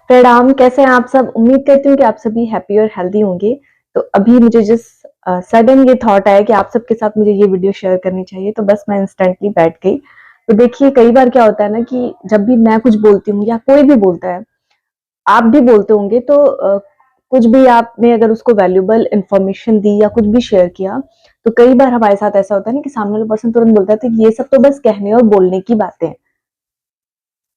प्रणाम, कैसे हैं आप सब? उम्मीद करती हूँ कि आप सभी हैप्पी और हेल्दी होंगे। तो अभी मुझे सडन ये थॉट आया कि आप सबके साथ मुझे ये वीडियो शेयर करनी चाहिए, तो बस मैं इंस्टेंटली बैठ गई। तो देखिए, कई बार क्या होता है ना कि जब भी मैं कुछ बोलती हूँ या कोई भी बोलता है, आप भी बोलते होंगे, तो कुछ भी आपने अगर उसको वैल्यूएबल इन्फॉर्मेशन दी या कुछ भी शेयर किया, तो कई बार हमारे साथ ऐसा होता है ना कि सामने वाला पर्सन तुरंत बोलता है, तो ये सब तो बस कहने और बोलने की बातें हैं।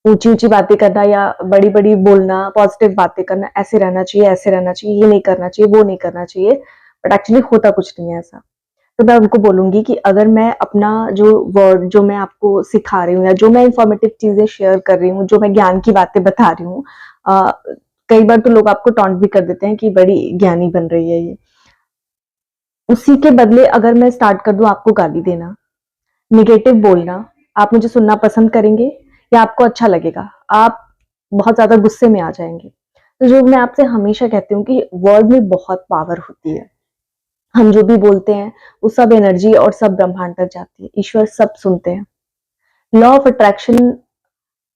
ऊँची-ऊँची बातें करना या बड़ी-बड़ी बोलना, पॉज़िटिव बातें करना, ऐसे रहना चाहिए, ऐसे रहना चाहिए, ये नहीं करना चाहिए, वो नहीं करना चाहिए, बट एक्चुअली होता कुछ नहीं है ऐसा। तो मैं उनको बोलूँगी कि अगर मैं अपना जो वर्ड जो मैं आपको सिखा रही हूँ या जो मैं इन्फॉर्मेटिव चीज़ें शेयर कर रही हूँ, जो मैं ज्ञान की बातें बता रही हूँ, अ, कई बार तो लोग आपको टॉन्ट भी कर देते हैं कि बड़ी ज्ञानी बन रही है ये। उसी के बदले अगर मैं स्टार्ट कर दूँ आपको गाली देना, नेगेटिव बोलना, आप मुझे सुनना पसंद करेंगे या आपको अच्छा लगेगा? आप बहुत ज़्यादा गुस्से में आ जाएँगे। तो जो मैं आपसे हमेशा कहती हूँ कि वर्ड में बहुत पावर होती है। हम जो भी बोलते हैं, वो सब एनर्जी और सब ब्रह्मांड तक जाती है। ईश्वर सब सुनते हैं। लॉ ऑफ अट्रैक्शन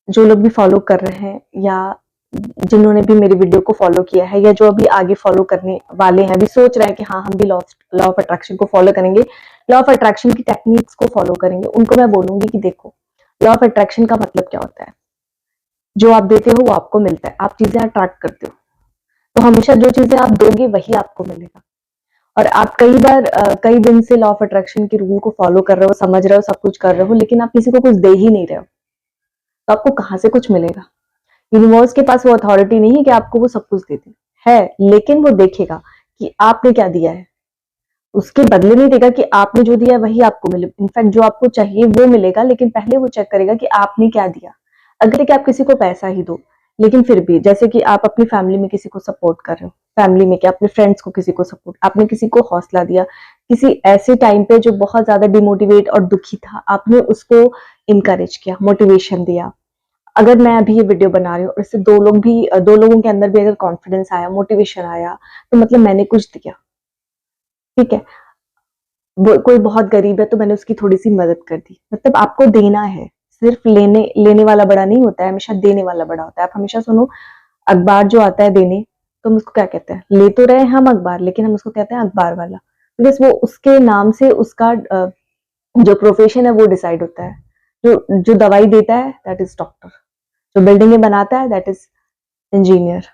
जो लोग भी फॉलो कर रहे हैं या जिन्होंने भी मेरी वीडियो को फॉलो किया है या जो अभी आगे फॉलो करने वाले हैं, अभी सोच रहे हैं कि हाँ, हम भी लॉ ऑफ अट्रैक्शन को फॉलो करेंगे, लॉ ऑफ अट्रैक्शन की टेक्निक्स को फॉलो करेंगे, उनको मैं बोलूँगी कि देखो, लॉ ऑफ अट्रैक्शन का मतलब क्या होता है? जो आप देते हो वो आपको मिलता है, आप चीज़ें अट्रैक्ट करते हो। तो हमेशा जो चीज़ें आप दोगे वही आपको मिलेगा। और आप कई बार कई दिन से लॉ ऑफ अट्रैक्शन के रूल को फॉलो कर रहे हो, समझ रहे हो, सब कुछ कर रहे हो, लेकिन आप किसी को कुछ दे ही नहीं रहे हो, तो आपको कहाँ से कुछ मिलेगा? यूनिवर्स के पास वो अथॉरिटी नहीं है कि आपको वो सब कुछ दे दे। है, लेकिन वो देखेगा कि आपने क्या दिया है। उसके बदले नहीं देगा कि आपने जो दिया है वही आपको मिले। इनफैक्ट जो आपको चाहिए वो मिलेगा, लेकिन पहले वो चेक करेगा कि आपने क्या दिया। अगर देखिए आप किसी को पैसा ही दो, लेकिन फिर भी जैसे कि आप अपनी फैमिली में किसी को सपोर्ट कर रहे हो, फैमिली में क्या अपने फ्रेंड्स को किसी को सपोर्ट, आपने किसी को हौसला दिया, किसी ऐसे टाइम पे जो बहुत ज़्यादा डिमोटिवेट और दुखी था, आपने उसको इनकरेज किया, मोटिवेशन दिया। अगर मैं अभी ये वीडियो बना रही हूँ और इससे 2 लोगों के अंदर भी अगर कॉन्फिडेंस आया, मोटिवेशन आया, तो मतलब मैंने कुछ दिया, ठीक है? वो कोई बहुत गरीब है तो मैंने उसकी थोड़ी-सी मदद कर दी। मतलब आपको देना है, सिर्फ़ लेने लेने वाला बड़ा नहीं होता है, हमेशा देने वाला बड़ा होता है। आप हमेशा सुनो, अखबार जो आता है देने, तो हम उसको क्या कहते हैं? ले तो रहे हैं हम अखबार, लेकिन हम उसको कहते हैं अखबार वाला। बिकॉज़ वो उसके नाम से उसका जो प्रोफ़ेशन है वो डिसाइड होता है। जो जो दवाई देता है दैट इज़ डॉक्टर, जो बिल्डिंगें बनाता है दैट इज़ इंजीनियर,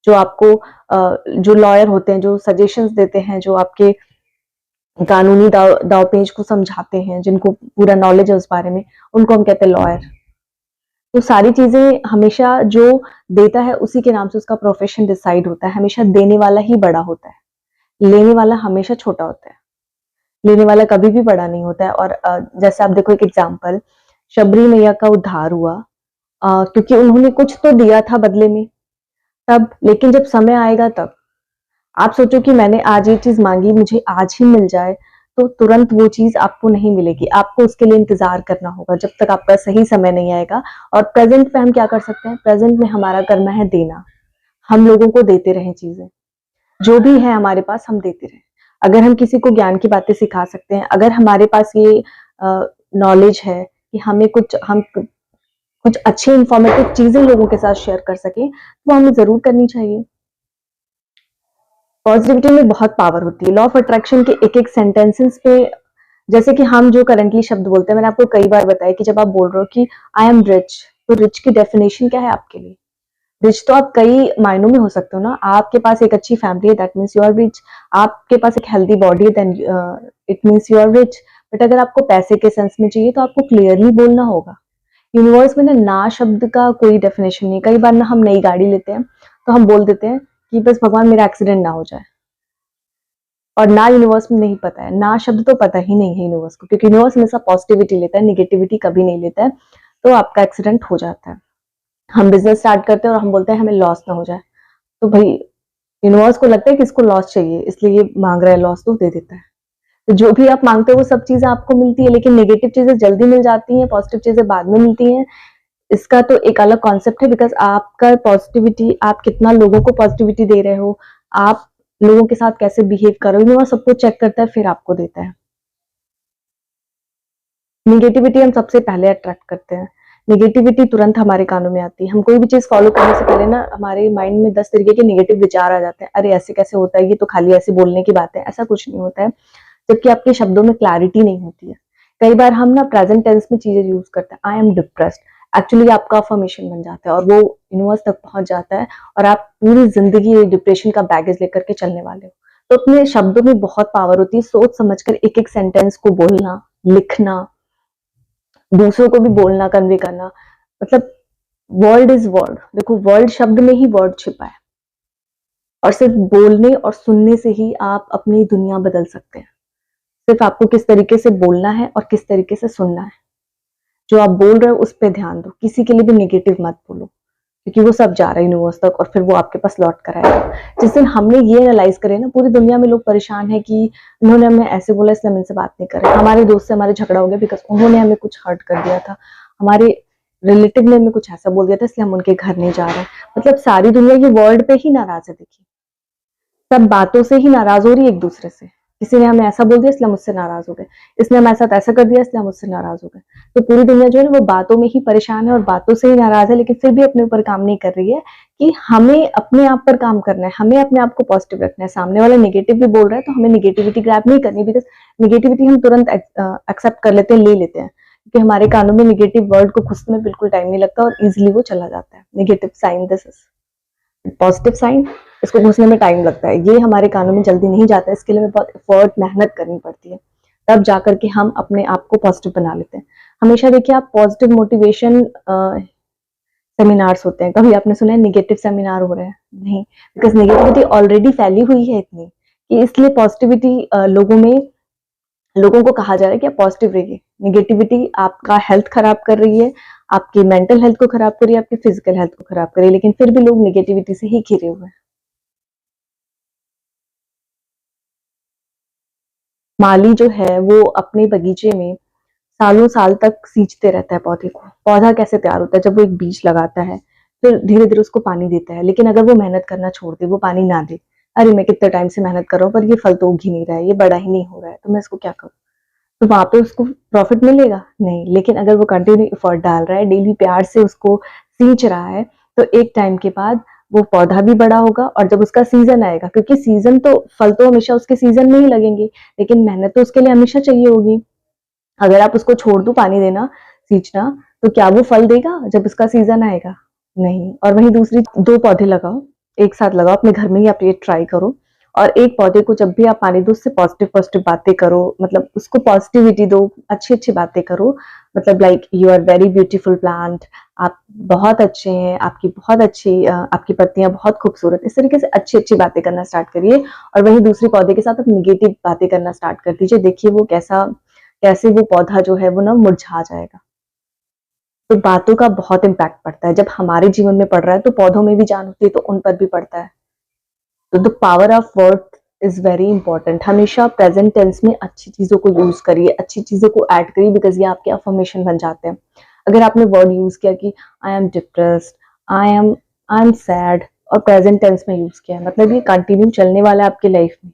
जो आपको जो लॉयर होते हैं, जो सजेशंस देते हैं, जो आपके कानूनी दाँव-पेच को समझाते हैं, जिनको पूरा नॉलेज है उस बारे में, उनको हम कहते हैं लॉयर। तो सारी चीज़ें हमेशा जो देता है उसी के नाम से उसका प्रोफ़ेशन डिसाइड होता है, हमेशा देने वाला ही बड़ा होता है, लेने वाला हमेशा छोटा होता है, लेने वाला कभी भी बड़ा नहीं होता है। और जैसे आप देखो एक एग्ज़ाम्पल, शबरी मैया का उद्धार हुआ क्योंकि उन्होंने कुछ तो दिया था बदले में तब, लेकिन जब समय आएगा तब। आप सोचो कि मैंने आज ये चीज़ माँगी, मुझे आज ही मिल जाए, तो तुरंत वो चीज़ आपको नहीं मिलेगी। आपको उसके लिए इंतज़ार करना होगा, जब तक आपका सही समय नहीं आएगा। और प्रेज़ेंट में हम क्या कर सकते हैं? प्रेज़ेंट में हमारा कर्म है देना। हम लोगों को देते रहें चीज़ें। जो भी है हमारे पास हम देते रहें। अगर हम किसी को ज्ञान की बातें सिखा सकते हैं, अगर हमारे पास ये नॉलेज है कि हमें कुछ अच्छी इन्फॉर्मेटिव चीज़ें लोगों के साथ शेयर कर सकें, तो हमें ज़रूर करनी चाहिए। पॉजिटिविटी में बहुत पावर होती है। लॉ ऑफ अट्रैक्शन के एक-एक सेंटेंसेस पे, जैसे कि हम जो करंटली शब्द बोलते हैं, मैंने आपको कई बार बताया कि जब आप बोल रहे हो कि आई एम रिच, तो रिच की डेफिनेशन क्या है आपके लिए? रिच तो आप कई मायनों में हो सकते हो ना। आपके पास एक अच्छी फैमिली है, that means you are rich. आपके पास एक हेल्दी बॉडी है, then it means you are rich. But अगर आपको पैसे के सेंस में चाहिए, तो आपको क्लियरली बोलना होगा। यूनिवर्स में ना शब्द का कोई डेफिनेशन नहीं है। कई बार ना हम नई गाड़ी लेते हैं, तो हम बोल देते हैं कि बस भगवान मेरा एक्सीडेंट ना हो जाए। और ना यूनिवर्स में नहीं पता है, ना शब्द तो पता ही नहीं है यूनिवर्स को, क्योंकि यूनिवर्स हमेशा पॉजिटिविटी लेता है, नेगेटिविटी कभी नहीं लेता है। तो आपका एक्सीडेंट हो जाता है। हम बिजनेस स्टार्ट करते हैं और हम बोलते हैं हमें लॉस ना हो जाए, तो भाई यूनिवर्स को लगता है कि इसको लॉस चाहिए, इसलिए ये मांग रहा है लॉस, तो दे देता है। तो जो भी आप मांगते हो वो सब चीजें आपको मिलती है, लेकिन नेगेटिव चीजें जल्दी मिल जाती हैं, पॉजिटिव चीजें बाद में मिलती हैं। इसका तो एक अलग कॉन्सेप्ट है, बिकॉज आपका पॉजिटिविटी, आप कितना लोगों को पॉजिटिविटी दे रहे हो, आप लोगों के साथ कैसे बिहेव कर रहे हो, यूनिवर्स सब कुछ चेक करता है, फिर आपको देता है। नेगेटिविटी हम सबसे पहले अट्रैक्ट करते हैं, नेगेटिविटी तुरंत हमारे कानों में आती है। हम कोई भी चीज फॉलो करने से पहले ना हमारे माइंड में 10 तरीके के नेगेटिव विचार आ जाते हैं। अरे ऐसे कैसे होता है, ये तो खाली ऐसे बोलने की बात है, ऐसा कुछ नहीं होता है। जबकि आपके शब्दों में क्लैरिटी नहीं होती है। कई बार हम ना प्रेजेंट टेंस में चीजें यूज करते हैं, आई एम डिप्रेस्ड। एक्चुअली आपका अफर्मेशन बन जाता है और वो यूनिवर्स तक पहुंच जाता है और आप पूरी जिंदगी डिप्रेशन का बैगेज लेकर के चलने वाले हो। तो अपने शब्दों में बहुत पावर होती है। सोच समझकर एक एक सेंटेंस को बोलना, लिखना, दूसरों को भी बोलना, कन्वे करना। मतलब वर्ड इज वर्ड। देखो, वर्ड शब्द में ही वर्ड छिपा है और सिर्फ बोलने और सुनने से ही आप अपनी दुनिया बदल सकते हैं। सिर्फ आपको किस तरीके से बोलना है और किस तरीके से सुनना है। जो आप बोल रहे हो उस पर ध्यान दो, किसी के लिए भी नेगेटिव मत बोलो, क्योंकि वो सब जा रहा है यूनिवर्स तक और फिर वो आपके पास लौट कर आएगा। जिस दिन हमने ये एनालाइज करे ना, पूरी दुनिया में लोग परेशान है कि उन्होंने हमें ऐसे बोला इसलिए हम इनसे बात नहीं कर रहे। हमारे दोस्त से हमारे झगड़ा हो गया बिकॉज उन्होंने हमें कुछ हर्ट कर दिया था। हमारे रिलेटिव ने हमें कुछ ऐसा बोल दिया था इसलिए हम उनके घर नहीं जा रहे। मतलब सारी दुनिया ये वर्ड पे ही नाराज है। देखिए, सब बातों से ही नाराज हो रही है एक दूसरे से। किसी ने हमें ऐसा बोल दिया इसलिए हम उससे नाराज हो गए, इसने हमारे साथ ऐसा कर दिया इसलिए हम उससे नाराज हो गए। तो पूरी दुनिया जो है ना वो बातों में ही परेशान है और बातों से ही नाराज है, लेकिन फिर भी अपने ऊपर काम नहीं कर रही है कि हमें अपने आप पर काम करना है, हमें अपने आप को पॉजिटिव रखना है। सामने वाला नेगेटिव भी बोल रहा है तो हमें नेगेटिविटी ग्रैब नहीं करनी, बिकॉज नेगेटिविटी हम तुरंत एक्सेप्ट कर लेते हैं, ले लेते हैं, क्योंकि हमारे कानों में नेगेटिव वर्ड को घुसने में बिल्कुल टाइम नहीं लगता और इजिली वो चला जाता है। Negative sign, this is positive sign, इसको घुसने में टाइम लगता है। ये हमारे कानों में जल्दी नहीं जाता है, इसके लिए हमें बहुत एफर्ट, मेहनत करनी पड़ती है, तब जाकर के हम अपने आप को पॉजिटिव बना लेते हैं। हमेशा देखिए, आप पॉजिटिव मोटिवेशन सेमिनार्स होते हैं, कभी आपने सुना है नेगेटिव सेमिनार हो रहे हैं? नहीं, बिकॉज नेगेटिविटी ऑलरेडी फैली हुई है इतनी कि इसलिए पॉजिटिविटी लोगों को कहा जा रहा है कि आप पॉजिटिव रहिए। नेगेटिविटी आपका हेल्थ खराब कर रही है, आपकी मेंटल हेल्थ को खराब कर रही है, आपकी फिजिकल हेल्थ को खराब कर रही है, लेकिन फिर भी लोग नेगेटिविटी से ही घिरे हुए हैं। माली जो है वो अपने बगीचे में सालों साल तक सींचते रहता है पौधे को। पौधा कैसे तैयार होता है? जब वो एक बीज लगाता है, फिर धीरे धीरे उसको पानी देता है। लेकिन अगर वो मेहनत करना छोड़ दे, वो पानी ना दे, अरे मैं कितने टाइम से मेहनत कर रहा हूँ पर ये फल तो उग ही नहीं रहा है, ये बड़ा ही नहीं हो रहा है, तो मैं इसको क्या करूँ? तो वहां पे उसको प्रॉफिट मिलेगा? नहीं। लेकिन अगर वो कंटिन्यू एफर्ट डाल रहा है, डेली प्यार से उसको सींच रहा है, तो एक टाइम के बाद वो पौधा भी बड़ा होगा और जब उसका सीजन आएगा, क्योंकि सीजन तो, फल तो हमेशा उसके सीजन में ही लगेंगे, लेकिन मेहनत तो उसके लिए हमेशा चाहिए होगी। अगर आप उसको छोड़ दो पानी देना, सींचना, तो क्या वो फल देगा जब उसका सीजन आएगा? नहीं। और वहीं दूसरी, 2 पौधे लगाओ, एक साथ लगाओ अपने घर में ही, आप ये ट्राई करो। और एक पौधे को जब भी आप पानी दो, उससे पॉजिटिव पॉजिटिव बातें करो, मतलब उसको पॉजिटिविटी दो, अच्छी अच्छी बातें करो। मतलब like you are very beautiful plant, आप बहुत अच्छे हैं, आपकी बहुत अच्छी आपकी पत्तियां बहुत खूबसूरत। इस तरीके से अच्छी अच्छी बातें करना स्टार्ट करिए और वहीं दूसरी पौधे के साथ आप निगेटिव बातें करना स्टार्ट कर दीजिए। देखिए वो कैसे वो पौधा जो है वो ना मुरझा जाएगा। तो बातों का बहुत इम्पैक्ट पड़ता है। जब हमारे जीवन में पड़ रहा है तो पौधों में भी जान होती है, तो उन पर भी पड़ता है। तो the power of word is very important. हमेशा प्रेजेंट टेंस में अच्छी चीजों को यूज करिए, अच्छी चीजों को ऐड करिए, बिकॉज ये आपके अफर्मेशन बन जाते हैं। अगर आपने वर्ड यूज किया कि I am depressed, I am sad और प्रेजेंट टेंस में यूज किया है, मतलब ये कंटिन्यू चलने वाला है आपकी लाइफ में।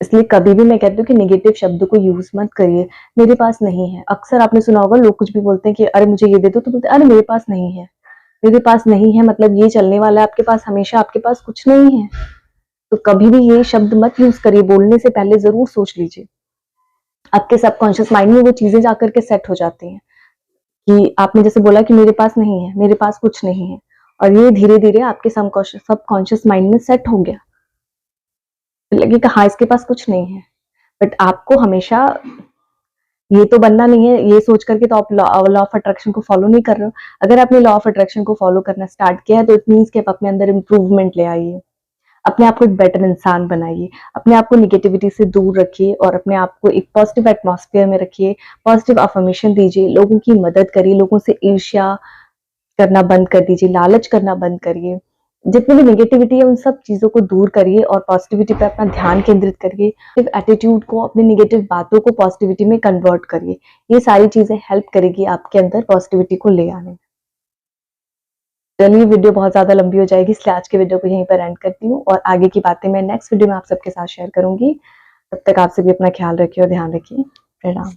इसलिए कभी भी मैं कहती हूँ कि नेगेटिव शब्द को यूज मत करिए। मेरे पास नहीं है, अक्सर आपने सुना होगा लोग कुछ भी बोलते हैं कि अरे मुझे ये दे दो, तो बोलते हैं अरे मेरे पास नहीं है। मेरे पास नहीं है मतलब ये चलने वाला है आपके पास, हमेशा आपके पास कुछ नहीं है। तो कभी भी ये शब्द मत यूज करिए, बोलने से पहले जरूर सोच लीजिए। आपके सबकॉन्शियस माइंड में वो चीजें जाकर के सेट हो जाती हैं कि आपने जैसे बोला कि मेरे पास नहीं है, मेरे पास कुछ नहीं है, और ये धीरे धीरे आपके सबकॉन्शियस माइंड में सेट हो गया। लगे कि हाँ इसके पास कुछ नहीं है। बट आपको हमेशा ये तो बनना नहीं है, ये सोच करके तो आप लॉ ऑफ अट्रैक्शन को फॉलो नहीं कर रहे हो। अगर आपने लॉ ऑफ अट्रैक्शन को फॉलो करना स्टार्ट किया है तो इट मीन्स कि आप अपने अंदर इंप्रूवमेंट ले आइए, अपने आप को एक बेटर इंसान बनाइए, अपने आप को निगेटिविटी से दूर रखिए और अपने आप को एक पॉजिटिव एटमॉस्फेयर में रखिए, पॉजिटिव अफर्मेशन दीजिए, लोगों की मदद करिए, लोगों से ईर्ष्या करना बंद कर दीजिए, लालच करना बंद करिए। जितनी भी नेगेटिविटी है उन सब चीजों को दूर करिए और पॉजिटिविटी पे अपना ध्यान केंद्रित करिए। एटीट्यूड को, अपनी नेगेटिव बातों को पॉजिटिविटी में कन्वर्ट करिए। ये सारी चीजें हेल्प करेगी आपके अंदर पॉजिटिविटी को ले आने में। चलिए, वीडियो बहुत ज्यादा लंबी हो जाएगी, इसलिए आज के वीडियो को यहीं पर एंड करती हूँ और आगे की बातें मैं नेक्स्ट वीडियो में आप सबके साथ शेयर करूंगी। तब तक आप सभी अपना ख्याल रखिए और ध्यान रखिए। प्रणाम।